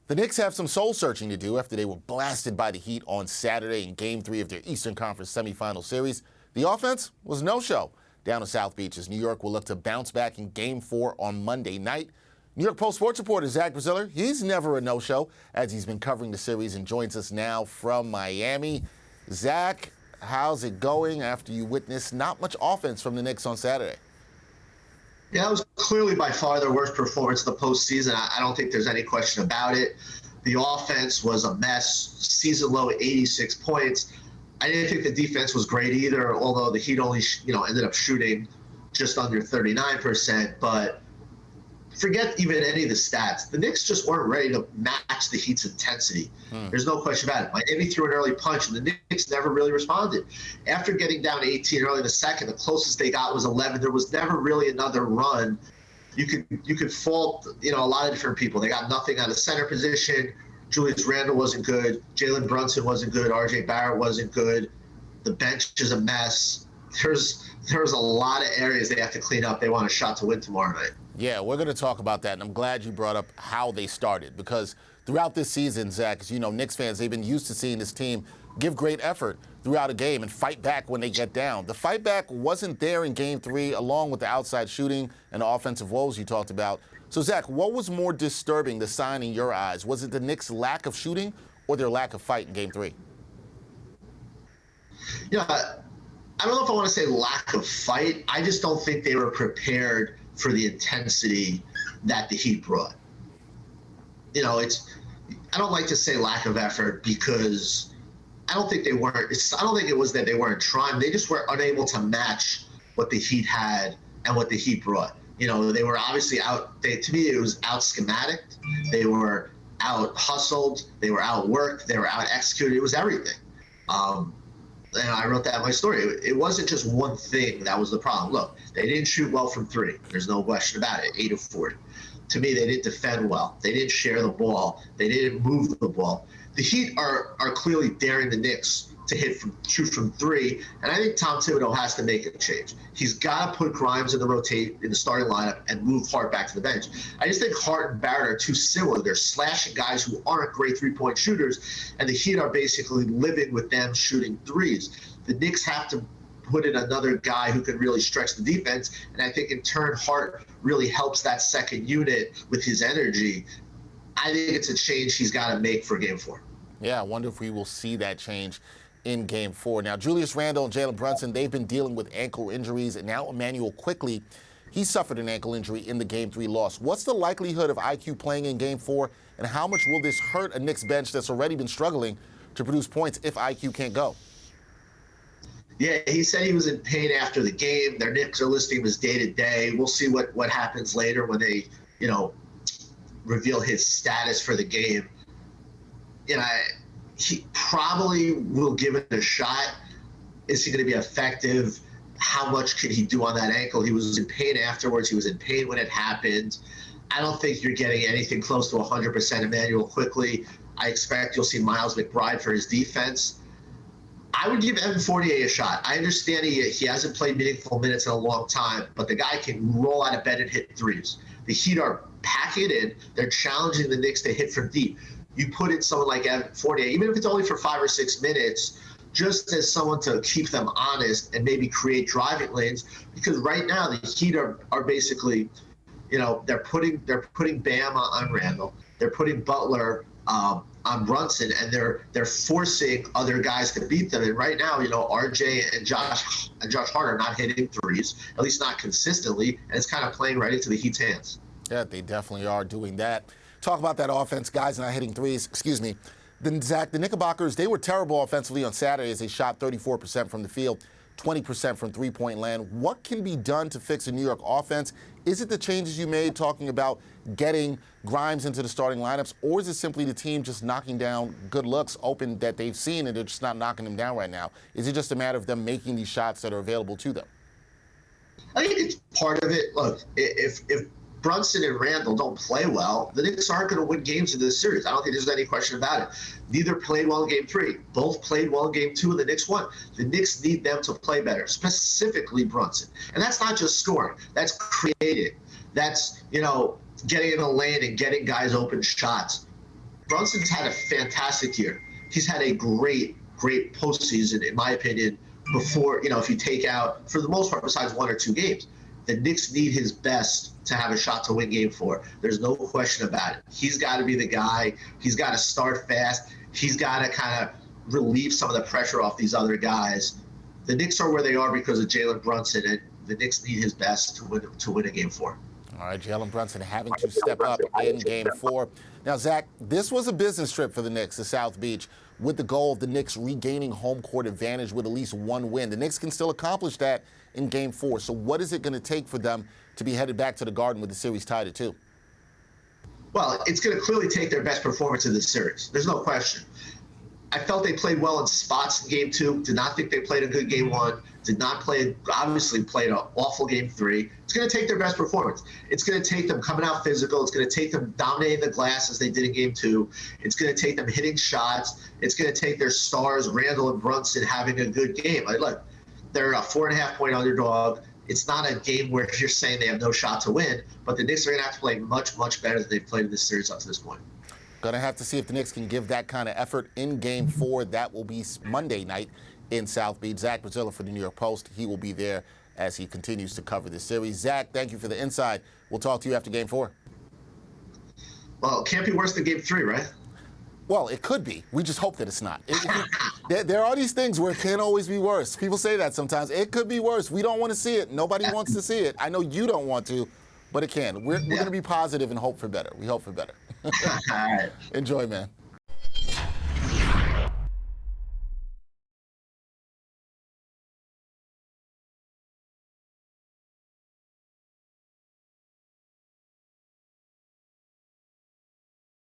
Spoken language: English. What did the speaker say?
The Knicks have some soul-searching to do after they were blasted by the Heat on Saturday in Game 3 of their Eastern Conference semifinal series. The offense was no-show down in South Beach as New York will look to bounce back in Game 4 on Monday night. New York Post sports reporter Zach Braziller, he's never a no-show as he's been covering the series and joins us now from Miami. Zach, how's it going after you witnessed not much offense from the Knicks on Saturday? Yeah, that was clearly by far their worst performance of the postseason. I don't think there's any question about it. The offense was a mess, season low 86 points. I didn't think the defense was great either, although the Heat only ended up shooting just under 39%. But forget even any of the stats. The Knicks just weren't ready to match the Heat's intensity. There's no question about it. Miami threw an early punch, and the Knicks never really responded. After getting down 18 early in the second, the closest they got was 11. There was never really another run. You could fault a lot of different people. They got nothing out of center position. Julius Randle wasn't good. Jalen Brunson wasn't good. R.J. Barrett wasn't good. The bench is a mess. There's a lot of areas they have to clean up. They want a shot to win tomorrow night. Yeah, we're going to talk about that, and I'm glad you brought up how they started because throughout this season, Zach, as you know, Knicks fans, they've been used to seeing this team give great effort throughout a game and fight back when they get down. The fight back wasn't there in Game 3, along with the outside shooting and the offensive woes you talked about. So, Zach, what was more disturbing, the sign in your eyes? Was it the Knicks' lack of shooting or their lack of fight in Game 3? Yeah, I don't know if I want to say lack of fight. I just don't think they were prepared for the intensity that the Heat brought. I don't like to say lack of effort because I don't think they weren't. I don't think it was that they weren't trying. They just were unable to match what the Heat had and what the Heat brought. They were obviously out. To me, it was out schematic. They were out hustled. They were out worked. They were out executed. It was everything. And I wrote that in my story. It wasn't just one thing that was the problem. Look, they didn't shoot well from three. There's no question about it. 8 of 40. To me, they didn't defend well. They didn't share the ball. They didn't move the ball. The Heat are clearly daring the Knicks to shoot from three, and I think Tom Thibodeau has to make a change. He's got to put Grimes in the starting lineup and move Hart back to the bench. I just think Hart and Barrett are too similar. They're slashing guys who aren't great three-point shooters, and the Heat are basically living with them shooting threes. The Knicks have to put in another guy who can really stretch the defense, and I think in turn Hart really helps that second unit with his energy. I think it's a change he's got to make for Game 4. Yeah, I wonder if we will see that change in Game 4. Now, Julius Randle and Jalen Brunson, they've been dealing with ankle injuries, and now Immanuel Quickley, he suffered an ankle injury in the Game 3 loss. What's the likelihood of IQ playing in Game 4, and how much will this hurt a Knicks bench that's already been struggling to produce points if IQ can't go? Yeah, he said he was in pain after the game. Their Knicks are listing him as day-to-day. We'll see what happens later when they, reveal his status for the game. He probably will give it a shot. Is he going to be effective? How much could he do on that ankle? He was in pain afterwards. He was in pain when it happened. I don't think you're getting anything close to 100% Immanuel Quickley. I expect you'll see Miles McBride for his defense. I would give Evan Fournier a shot. I understand he hasn't played meaningful minutes in a long time, but the guy can roll out of bed and hit threes. The Heat are packing it in. They're challenging the Knicks to hit from deep. You put in someone like Evan Fournier, even if it's only for 5 or 6 minutes, just as someone to keep them honest and maybe create driving lanes. Because right now the Heat are basically, they're putting Bam on Randle, they're putting Butler on Brunson, and they're forcing other guys to beat them. And right now, RJ and Josh Hart are not hitting threes, at least not consistently, and it's kind of playing right into the Heat's hands. Yeah, they definitely are doing that. Talk about that offense, guys not hitting threes. Then, Zach, the Knickerbockers, they were terrible offensively on Saturday as they shot 34% from the field, 20% from three-point land. What can be done to fix a New York offense? Is it the changes you made talking about getting Grimes into the starting lineups, or is it simply the team just knocking down good looks open that they've seen and they're just not knocking them down right now? Is it just a matter of them making these shots that are available to them? I think it's part of it. Look, if Brunson and Randle don't play well, the Knicks aren't going to win games in this series. I don't think there's any question about it. Neither played well in Game 3. Both played well in Game 2, and the Knicks won. The Knicks need them to play better, specifically Brunson. And that's not just scoring. That's creating. That's, getting in a lane and getting guys open shots. Brunson's had a fantastic year. He's had a great postseason, in my opinion, before, if you take out, for the most part, besides 1 or 2 games. The Knicks need his best to have a shot to win game 4. There's no question about it. He's got to be the guy. He's got to start fast. He's got to kind of relieve some of the pressure off these other guys. The Knicks are where they are because of Jalen Brunson, and the Knicks need his best to win a game 4. All right, Jalen Brunson having to step up in game 4. Now, Zach, this was a business trip for the Knicks to South Beach with the goal of the Knicks regaining home court advantage with at least 1 win. The Knicks can still accomplish that in game 4. So what is it going to take for them to be headed back to the Garden with the series tied at 2? Well, it's going to clearly take their best performance in this series. There's no question. I felt they played well in spots in game 2. Did not think they played a good game 1. Obviously played an awful game 3. It's going to take their best performance. It's going to take them coming out physical. It's going to take them dominating the glass as they did in game 2. It's going to take them hitting shots. It's going to take their stars, Randall and Brunson, having a good game. Look, they're a 4.5-point underdog. It's not a game where you're saying they have no shot to win, but the Knicks are going to have to play much, much better than they've played in this series up to this point. Going to have to see if the Knicks can give that kind of effort in game 4. That will be Monday night in South Beach. Zach Brazilla for the New York Post. He will be there as he continues to cover the series. Zach, thank you for the insight. We'll talk to you after game 4. Well, it can't be worse than game 3, right? Well, it could be. We just hope that it's not. There are these things where it can't always be worse. People say that sometimes. It could be worse. We don't want to see it. Nobody wants to see it. I know you don't want to, but it can. We're going to be positive and hope for better. We hope for better. All right. Enjoy, man.